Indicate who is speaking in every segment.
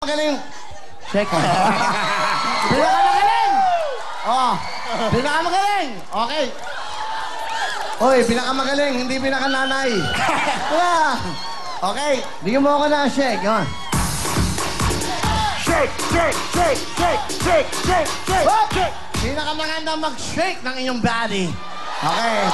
Speaker 1: Magaling. Shake on. Pinakamagaling! Oh, pinakamagaling. Okay. Oy, pinakamagaling, hindi pinakananay. Okay, bigyan mo ako ng shake. Yun. Shake, shake, shake, shake, shake, shake, shake, shake. Pinakamaganda mag-shake ng inyong body. Okay.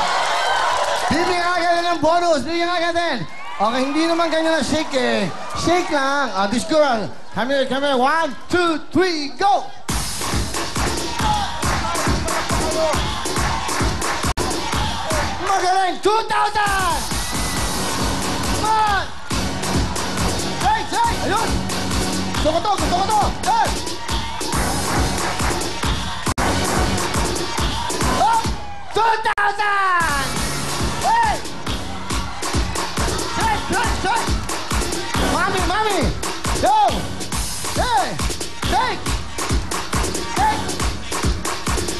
Speaker 1: Bibigyan ka agad ng bonus. Bibigyan ka agad din. Okay, hindi naman ganyan na shake eh. Shake lang. This girl. Come here, come here. 1, 2, 3, go! Magaling! 2,000! Come on! Shake, shake! Ayun! Gusto ko to! Gusto ko to! Hey! Up! 2,000! Hey! Shake, shake, shake! Mommy, mommy! Go! Hey! Shake! Shake!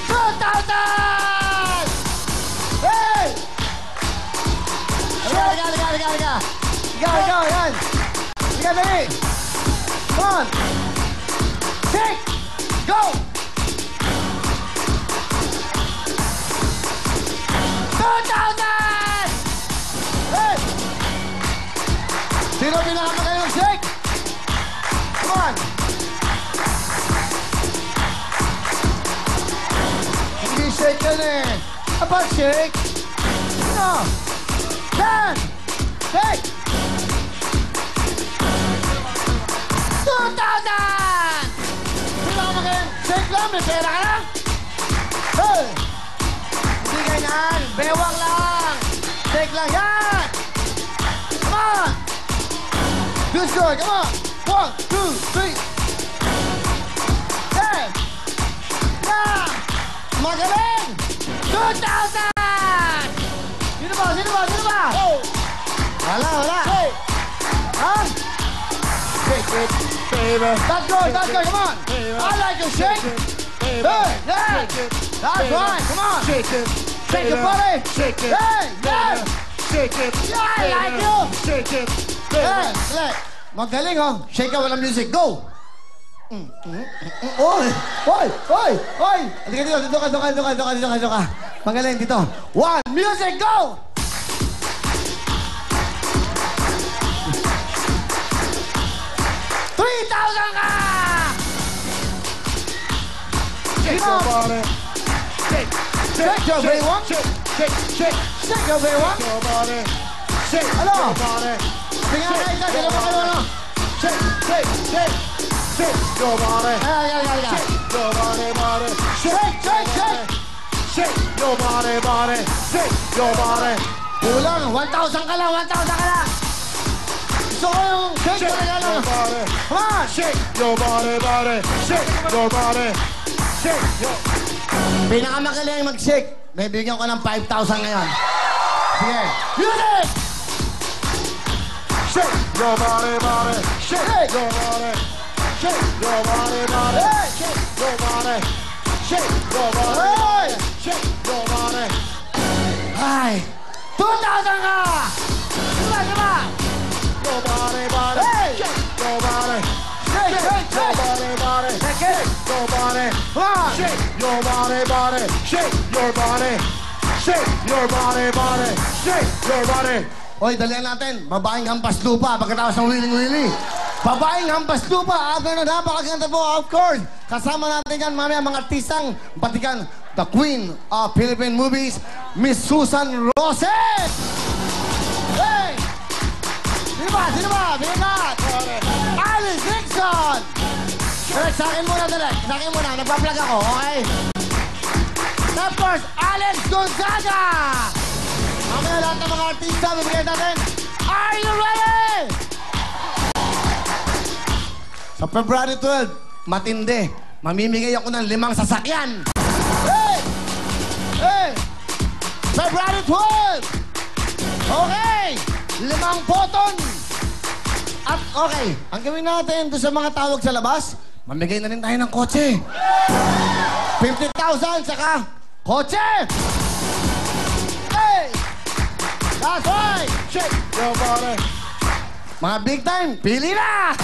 Speaker 1: 2,000! Hey! Liga! Go, yan! Liga, dali! Come on! Shake! Go! 2,000! Hey! Sino pinakamagayong shake? Come on! Hindi shake yan eh. About shake? No! 10! Shake! 2,000! Pinakamagayong shake lang, may pera ka lang! Hey! Hindi ganyan, bewang lang! Shake lang yan! Come on! This girl, come on! 1, 2, 3! Hey! Yeah! Magaling! 2,000! Sino ba? Sino ba? Sino ba? Wala, wala! Hey! Ha? Shake it, baby! That girl, come on! I like your shake! Hey! Yeah! That's right, come on! Shake it! Shake it, buddy! Shake it! Hey! Yeah! Shake it! Yeah, I like you! Shake it! Hey! Hey! Magaling, oh! Shake it, walang music, go! Oy! Oy! Oy! Oy! Halika dito, dito ka. Magaling dito. 1, music, go! $3,000 ka! Shake your body. Shake your everyone. Shake your everyone. Shake your body. Tingnan ka isa, sino ba kayo ano? Shake your body. Shake your body. Shake your body. Shake your body. Kulang, 1,000 ka lang, 1,000 ka lang. Gusto ko yung shake your body. Come on. Shake your body. Shake your body. Shake your... Pinakamagaling mag-shake. May bigyan ko ng 5,000 ngayon. Sige. Music! Shake your body. Shake your body. Shake your body. Shake your body. Shake your body. Shake your body. Ay! 2,000 ka! Diba? Your body. Shake your body. Shake your body. Shake your body. Shake your body. Shake your body. Shake your body. Shake your body. Hoy, dalihan natin. Babaeng hampas lupa pagkatapos ng wiling-wili. Babaeng hampas lupa. Abang na napakaganda po, of course. Kasama natin yan, mamaya, mga artistang batikan. The Queen of Philippine Movies, Miss Susan Roses! Hey! Sino ba? Bingat! Alice Dixon! Direk, sa akin muna, Direk. Sa akin muna. Nagpa-plug ako, okay? Of course, Alex Gonzaga! Mamaya lahat ng mga artista, bibigyan natin. Are you ready? Sa February 12, matindi. Mamimigay ako ng 5 sasakyan. Hey! February 12! Okay! 5 boton! At okay, ang gawin natin doon sa mga tawag sa labas, mamigay na rin tayo ng kotse. 50,000 saka kotse! Hey! That's right! Shake your body! Mga big time, pili na!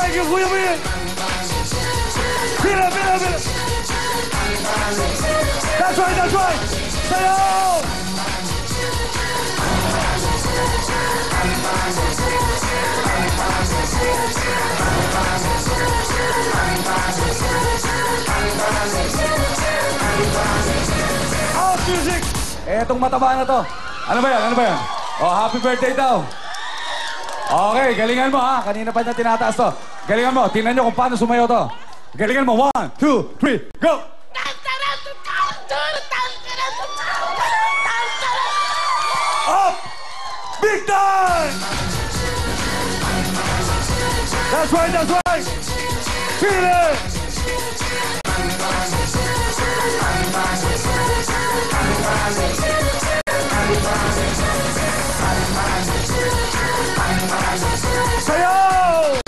Speaker 2: Thank you, Kuya Will. Pila. That's right. Sayaw! Out music! Etong mataba na to. Ano ba yan? Oh, happy birthday daw. Okay, galingan mo ha. Kanina pa niya tinataas to. Galingan mo. Tingnan nyo kung paano sumayaw to. Galingan mo. 1, 2, 3, go! Up! Big time! That's right. Feel it! Sayaw!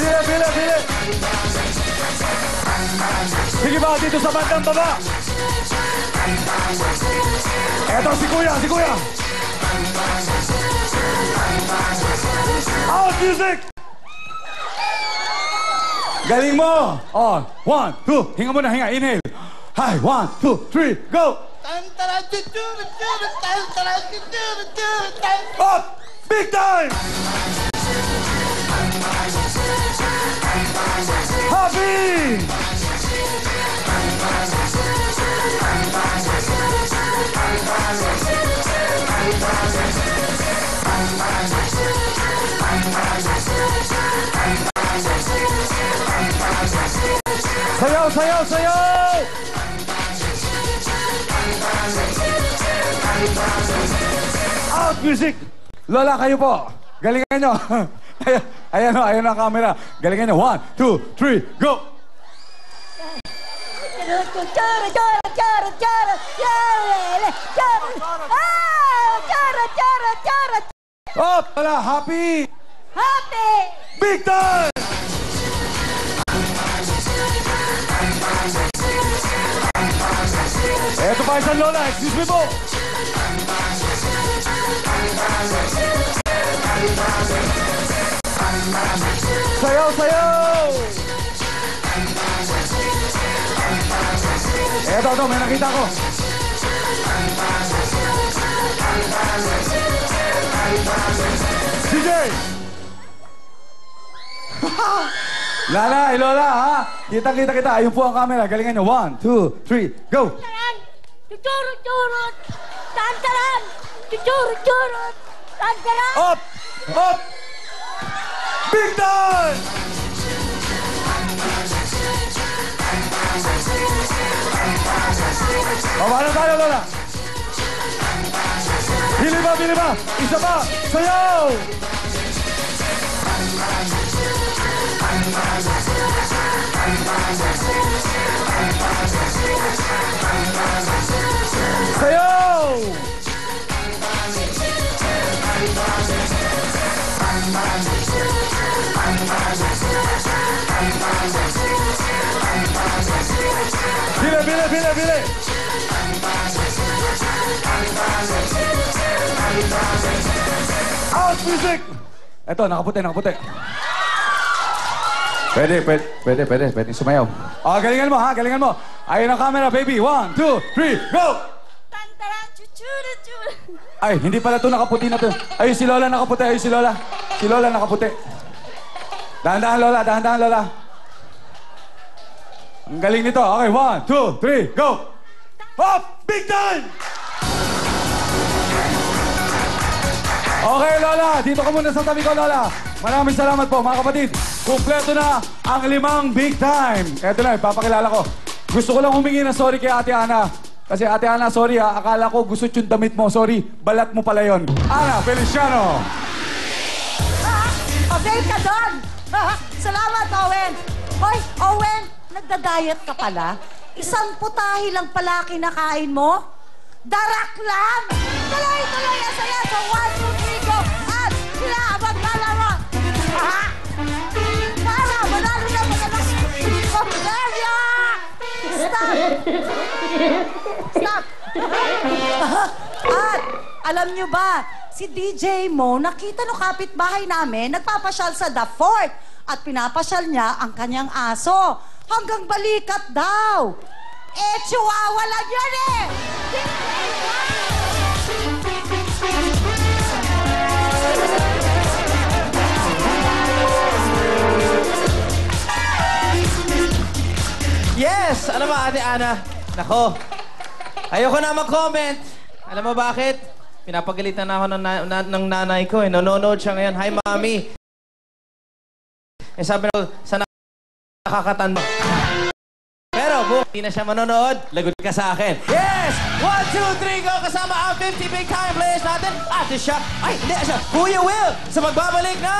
Speaker 2: Bili! Sige ba, dito sa bandang baba. Eto, si Kuya. Out music! Galing mo! Oh, 1, 2, hinga muna, inhale. Hi, 1, 2, 3, go! Up! Big time! Happy! Sayaw! Out music! Lola, kayo po. Galingan nyo. Ayan ang camera. Galingan nyo. 1, 2, 3, go! Up! Wala, happy! Big time! Eto pa isang Lola, excuse me po. Sayaw! Eto, may nakita ko. CJ! Lola, ha? Kita kita. Ayun po ang camera. Galingan nyo. 1, 2, 3, go!
Speaker 3: Churut! Tantaran! Churut! Tantaran!
Speaker 2: Up! Big time! Baba na tayo, Lola. Bili ba? Isa pa! Sayaw! Sayaw! Bili! Out music! Eto, nakaputi. Pwede sumayaw. Galingan mo. Ayun ang camera, baby. 1, 2, 3, go!
Speaker 3: Tantaran! Churut!
Speaker 2: Ay, hindi pala ito nakaputi na to. Ayun si Lola nakaputi. Si Lola nakaputi. Dahan-dahan, Lola. Ang galing nito. Okay, 1, 2, 3, go! Up! Big time! Okay, Lola. Dito ka muna sa tabi ko, Lola. Maraming salamat po, mga kapatid. Kumpleto na ang 5 big time. Eto na, ipapakilala ko. Gusto ko lang humingi ng sorry kay Ate Ana. Kasi Ate Ana, sorry ha. Akala ko gusto yung damit mo. Sorry, balat mo pala yon. Ana Feliciano.
Speaker 3: Okay ka doon. Salamat, Owen. Hoy, Owen, nagda-diet ka pala? Isang putahe lang pala kinakain mo? Darak lang! Tuloy, asaya sa 1, 2, 3, go! At sila abang lalaro! Para, manalo na magalas! Stop! At alam nyo ba, si DJ Mo, nakita no kapitbahay namin, nagpapasyal sa The Fort. At pinapasyal niya ang kanyang aso. Hanggang balikat daw. Chihuahua lang yan eh!
Speaker 4: Yes! Alam mo, Ate Ana, nako, ayoko na mag-comment. Alam mo bakit? Pinapagalitan na ako ng nanay ko. Nanonood siya ngayon. Hi, Mami. Sabi na sa nakakatanda. Pero, hindi na siya manonood. Lagot ka sa akin. Yes! 1, 2, 3, go! Kasama ang 50 big time players natin. Ate siya. Ay, hindi siya. Kuya Will! Sa magbabalik na...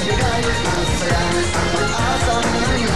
Speaker 1: Bigay ang saya at pag-asa ngayon.